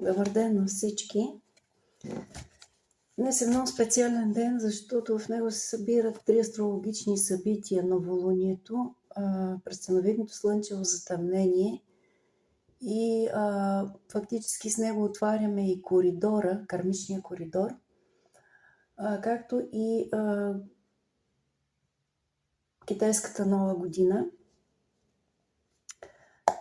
Добър ден на всички! Днес е много специален ден, защото в него се събират 3 астрологични събития: новолунието, пресценовидното слънчево затъмнение и фактически с него отваряме и коридора, кармичния коридор, както и китайската нова година.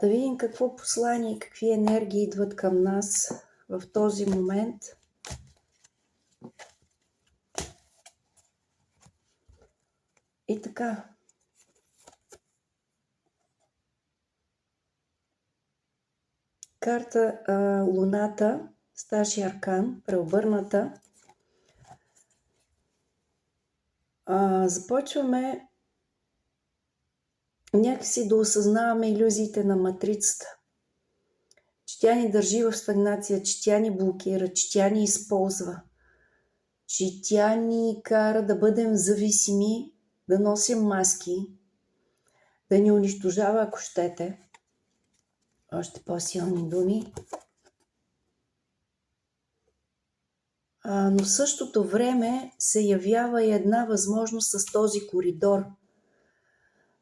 Да видим какво послание и какви енергии идват към нас в този момент. И така. Карта Луната, старши аркан, преобърната. Започваме някакси да осъзнаваме илюзиите на матрицата. Че тя ни държи в стагнация, че тя ни блокира, че тя ни използва, че тя ни кара да бъдем зависими, да носим маски, да ни унищожава, ако щете. Още по-силни думи. Но в същото време се явява и една възможност с този коридор.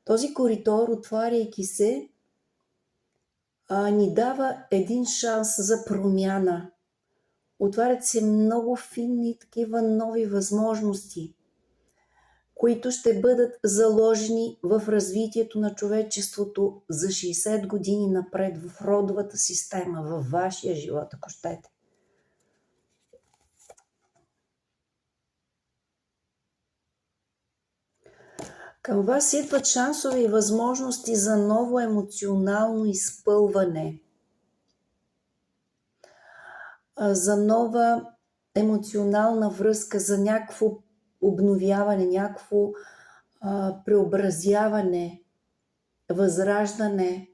Този коридор, отваряйки се, ни дава един шанс за промяна. Отварят се много финни такива нови възможности, които ще бъдат заложени в развитието на човечеството за 60 години напред в родовата система, във вашия живот, ако щете. Към вас идват шансове и възможности за ново емоционално изпълване, за нова емоционална връзка, за някакво обновяване, някакво преобразяване, възраждане,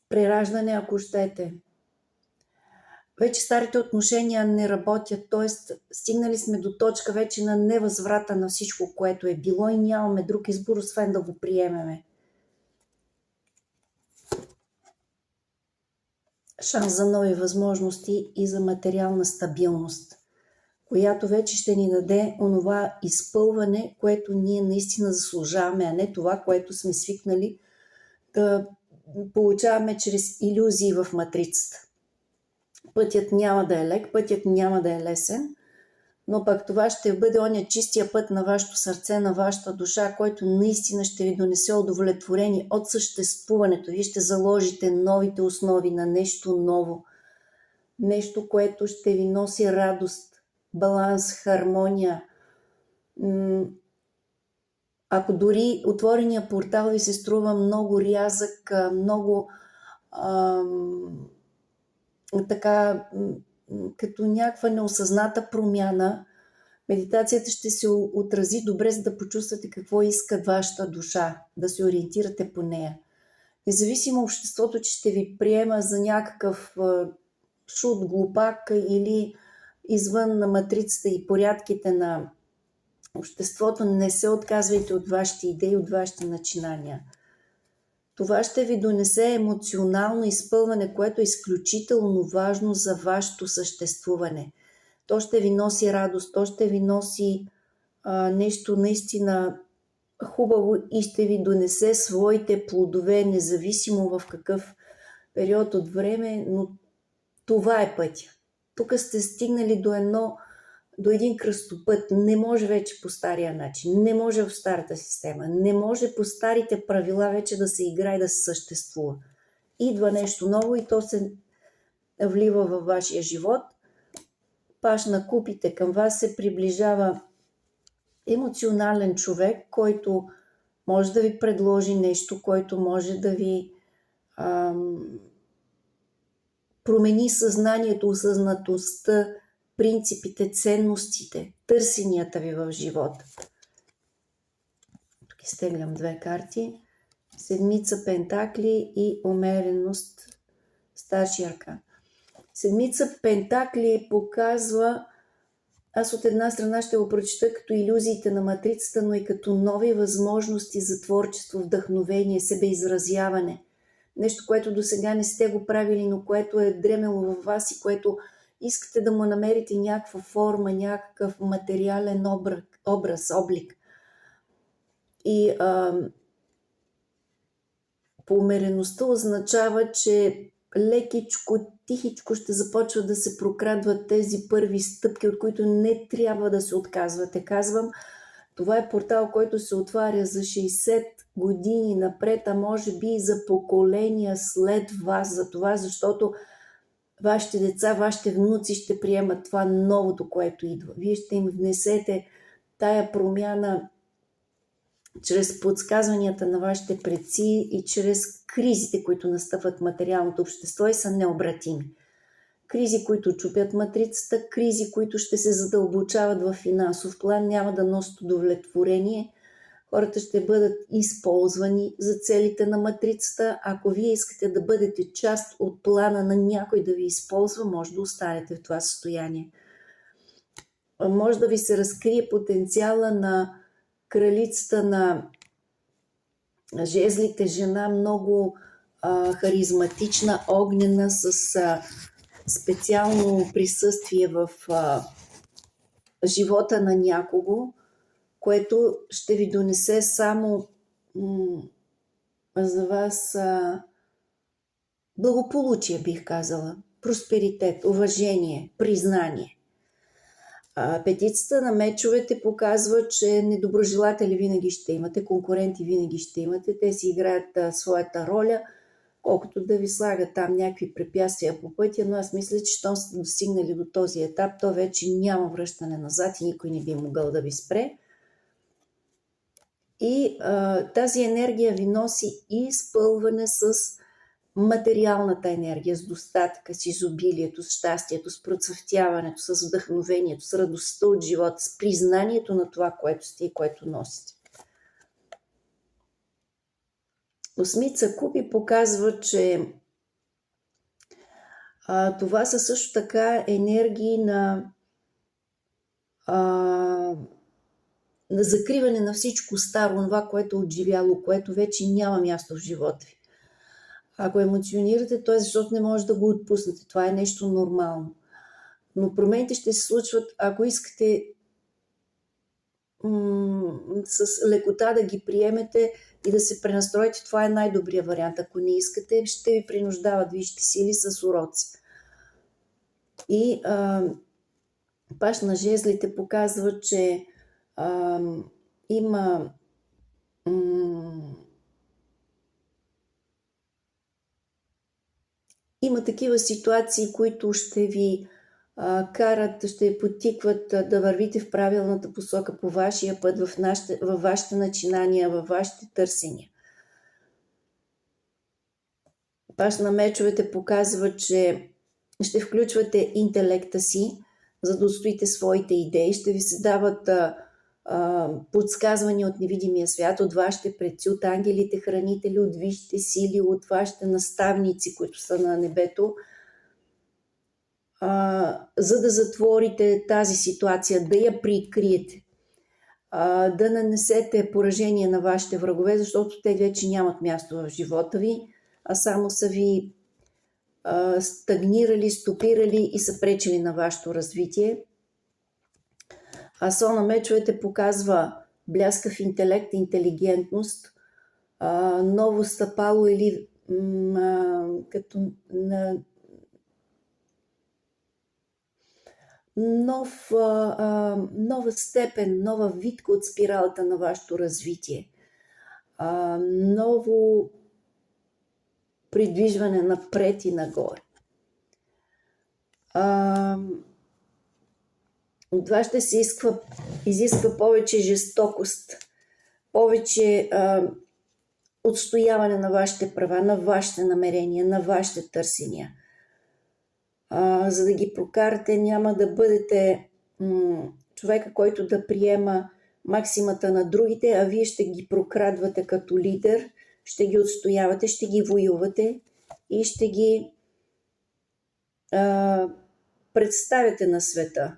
прераждане, ако щете. Вече старите отношения не работят, т.е. стигнали сме до точка вече на невъзврата на всичко, което е било и нямаме друг избор, освен да го приемеме. Шанс за нови възможности и за материална стабилност, която вече ще ни даде онова изпълване, което ние наистина заслужаваме, а не това, което сме свикнали да получаваме чрез илюзии в матрицата. Пътят няма да е лек, пътят няма да е лесен, но пък това ще бъде оня чистия път на вашето сърце, на вашата душа, който наистина ще ви донесе удовлетворение от съществуването. Вие ще заложите новите основи на нещо ново, нещо, което ще ви носи радост, баланс, хармония. Ако дори отворения портал ви се струва много рязък, много така, като някаква неосъзната промяна, медитацията ще се отрази добре, за да почувствате какво иска вашата душа, да се ориентирате по нея. Независимо обществото, че ще ви приема за някакъв шут, глупак или извън на матрицата и порядките на обществото, не се отказвайте от вашите идеи, от вашите начинания. Това ще ви донесе емоционално изпълване, което е изключително важно за вашето съществуване. То ще ви носи радост, то ще ви носи нещо наистина хубаво и ще ви донесе своите плодове, независимо в какъв период от време, но това е пътя. Тук сте стигнали до един кръстопът. Не може вече по стария начин, не може в старата система, не може по старите правила вече да се играе, да се съществува. Идва нещо ново и то се влива във вашия живот. Паш на купите, към вас се приближава емоционален човек, който може да ви предложи нещо, който може да ви промени съзнанието, осъзнатостта, принципите, ценностите, търсенията ви в живота. Тук изтеглям 2 карти. Седмица Пентакли и умереност, старши аркан. Седмица Пентакли показва, аз от една страна ще го прочета като илюзиите на матрицата, но и като нови възможности за творчество, вдъхновение, себеизразяване. нещо, което до сега не сте го правили, но което е дремело във вас и което искате да му намерите някаква форма, някакъв материален образ, облик. И поумереността означава, че лекичко, тихичко ще започват да се прокрадват тези първи стъпки, от които не трябва да се отказвате. Казвам, това е портал, който се отваря за 60 години напред, а може би и за поколения след вас. За това, защото вашите деца, вашите внуци ще приемат това новото, което идва. Вие ще им внесете тая промяна чрез подсказванията на вашите предци и чрез кризите, които настъпват в материалното общество и са необратими. Кризи, които чупят матрицата, кризи, които ще се задълбочават в финансов план, няма да носят удовлетворение. Хората ще бъдат използвани за целите на матрицата. Ако вие искате да бъдете част от плана на някой да ви използва, може да останете в това състояние. Може да ви се разкрие потенциала на кралицата на жезлите, жена много харизматична, огнена, с специално присъствие в живота на някого, което ще ви донесе само за вас благополучие, бих казала, просперитет, уважение, признание. Петицата на мечовете показва, че недоброжелатели винаги ще имате, конкуренти винаги ще имате. Те си играят своята роля, колкото да ви слагат там някакви препятствия по пътя, но аз мисля, че щом сте достигнали до този етап, то вече няма връщане назад и никой не би могъл да ви спре. И тази енергия ви носи и изпълване с материалната енергия, с достатъка, с изобилието, с щастието, с процъфтяването, с вдъхновението, с радостта от живота, с признанието на това, което сте и което носите. Осмица купи показва, че това са също така енергии на закриване на всичко старо, това, което е отживяло, което вече няма място в живота ви. Ако емоционирате, то е защото не може да го отпуснете. Това е нещо нормално. Но промените ще се случват, ако искате с лекота да ги приемете и да се пренастроите. Това е най-добрият вариант. Ако не искате, ще ви принуждават висшите сили с уроци. И паш на жезлите показва, че има такива ситуации, които ще ви карат, ще потикват да вървите в правилната посока по вашия път, във вашите начинания, във вашите търсения. Паш на мечовете показва, че ще включвате интелекта си, за да отстоите своите идеи. Ще ви се дават подсказвания от невидимия свят, от вашите предци, от ангелите, хранители, от висшите сили, от вашите наставници, които са на небето, за да затворите тази ситуация, да я прикриете, да нанесете поражение на вашите врагове, защото те вече нямат място в живота ви, а само са ви стагнирали, стопирали и са пречили на вашето развитие. Асо на мечовете показва бляскав интелект, интелигентност, ново стъпало или като на нова степен, нова витка от спиралата на вашето развитие. Ново придвижване напред и нагоре. От вас ще се изисква повече жестокост, повече отстояване на вашите права, на вашите намерения, на вашите търсения. За да ги прокарате, няма да бъдете човека, който да приема максимата на другите, а вие ще ги прокрадвате като лидер, ще ги отстоявате, ще ги воювате и ще ги представяте на света.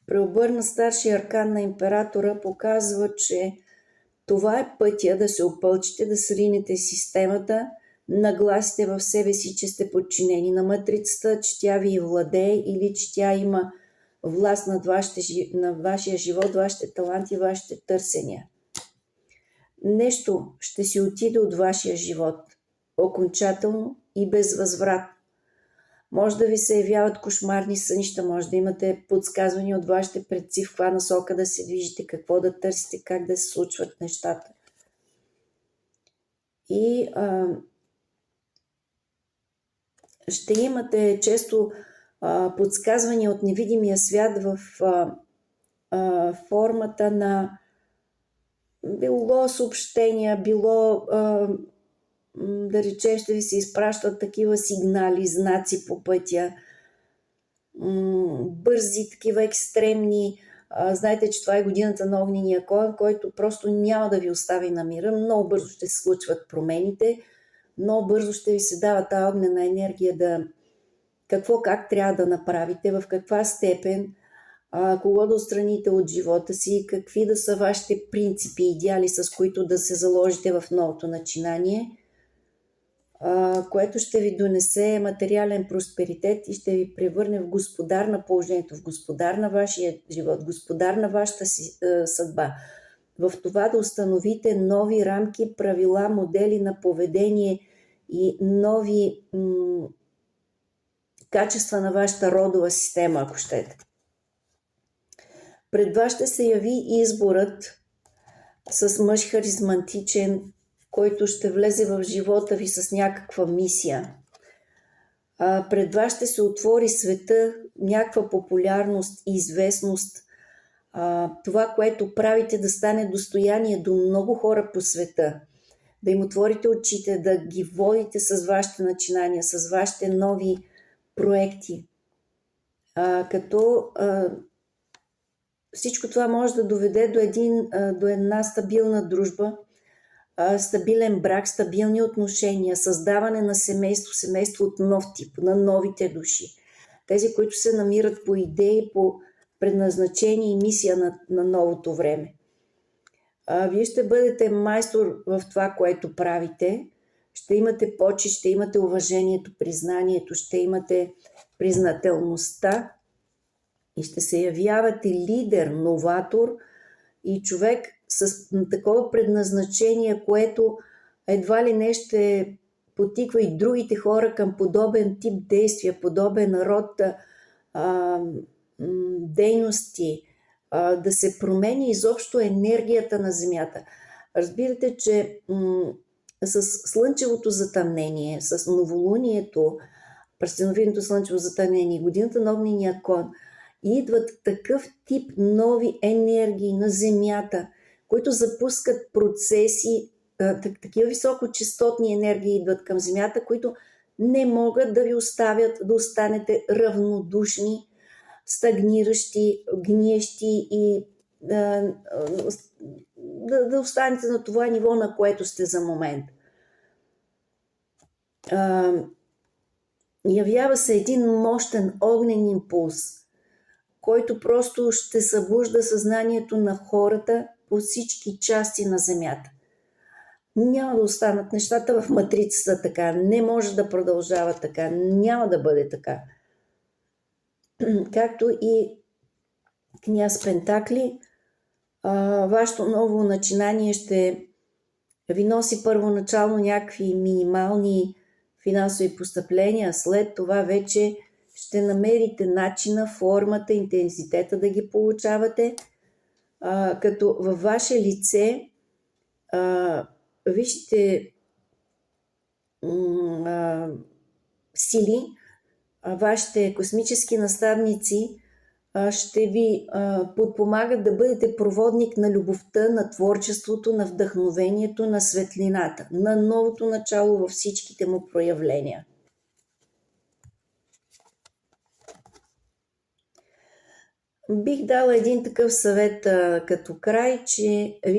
Преобърна старшия аркан на императора показва, че Това е пътя да се опълчите, да сринете системата, нагласите в себе си, че сте подчинени на матрицата, че тя ви владее или че тя има власт над вашия живот, вашите таланти, вашите търсения. Нещо ще си отиде от вашия живот окончателно и безвъзвратно. Може да ви се явяват кошмарни сънища, може да имате подсказвания от вашите предци в каква насока да се движите, какво да търсите, как да се случват нещата. И ще имате често подсказвания от невидимия свят в формата на било съобщения, било да речем, ще ви се изпращат такива сигнали, знаци по пътя, бързи, такива екстремни. Знаете, че това е годината на огнения конь, който просто няма да ви остави на мира. Много бързо ще се случват промените, много бързо ще ви се дава тази огнена енергия как трябва да направите, в каква степен, кого да отстраните от живота си, какви да са вашите принципи и идеали, с които да се заложите в новото начинание, което ще ви донесе материален просперитет и ще ви превърне в господар на положението, в господар на вашия живот, господар на вашата съдба. В това да установите нови рамки, правила, модели на поведение и нови качества на вашата родова система, ако щете. Пред вас ще се яви изборът с мъж харизматичен, който ще влезе в живота ви с някаква мисия. Пред вас ще се отвори света, някаква популярност и известност. Това, което правите, да стане достояние до много хора по света. Да им отворите очите, да ги водите с вашите начинания, с вашите нови проекти. Всичко това може да доведе до една стабилна дружба, стабилен брак, стабилни отношения, създаване на семейство от нов тип, на новите души. Тези, които се намират по идеи, по предназначение и мисия на новото време. Вие ще бъдете майстор в това, което правите. Ще имате почет, ще имате уважението, признанието, ще имате признателността и ще се явявате лидер, новатор и човек с такова предназначение, което едва ли не ще потиква и другите хора към подобен тип действия, подобен род дейности, да се промени изобщо енергията на Земята. Разбирате, че с слънчевото затъмнение, с новолунието, пръстеновидното слънчево затъмнение, годината на огнения конь, идват такъв тип нови енергии на Земята, които запускат процеси, такива високочастотни енергии идват към Земята, които не могат да ви оставят да останете равнодушни, стагниращи, гниещи и да останете на това ниво, на което сте за момент. Явява се един мощен огнен импулс, който просто ще събужда съзнанието на хората по всички части на Земята. Няма да останат нещата в матрицата така, не може да продължава така, няма да бъде така. Както и княз Пентакли, вашето ново начинание ще ви носи първоначално някакви минимални финансови постъпления, след това вече ще намерите начина, формата, интензитета да ги получавате, като във ваше лице вижте сили, вашите космически наставници ще ви подпомагат да бъдете проводник на любовта, на творчеството, на вдъхновението, на светлината, на новото начало във всичките му проявления. Бих дала един такъв съвет като край, че вие